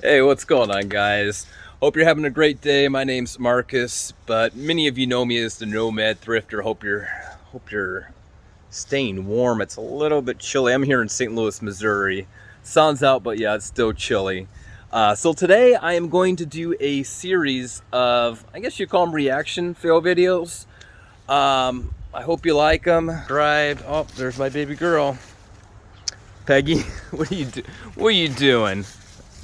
Hey, what's going on, guys? Hope you're having a great day. My name's Marcus, but many of you know me as the Nomad Thrifter. Hope you're staying warm. It's a little bit chilly. I'm here in St. Louis, Missouri. Sun's out, but yeah, it's still chilly. So today I am going to do a series of, I guess you call them reaction fail videos. I hope you like them. Subscribe. Oh, there's my baby girl. Peggy, what are you doing?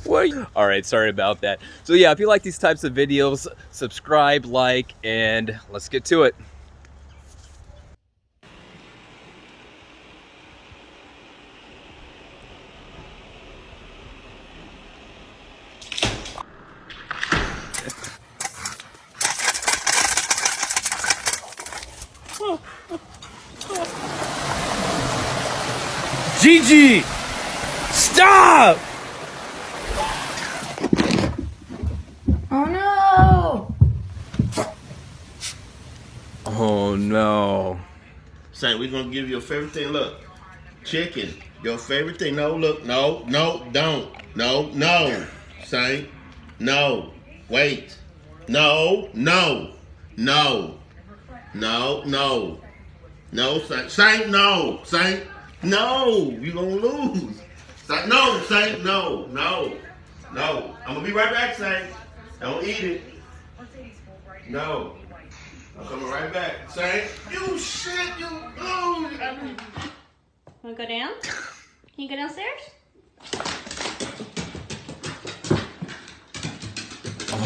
All right, sorry about that. So yeah, if you like these types of videos, subscribe, like, and let's get to it. Gigi! Stop! Oh no! Oh no. Saint, we're gonna give you your favorite thing. Look, chicken, your favorite thing. No, look, no, don't. No, Saint. No. Wait. No. No, Saint. Saint, no. Saint, no. You gonna lose. Saint, no, Saint, no. I'm gonna be right back, Saint. Don't eat it. No. I'm coming right back. Saint, you shit, you lose. Wanna go down? Can you go downstairs?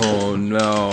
Oh no.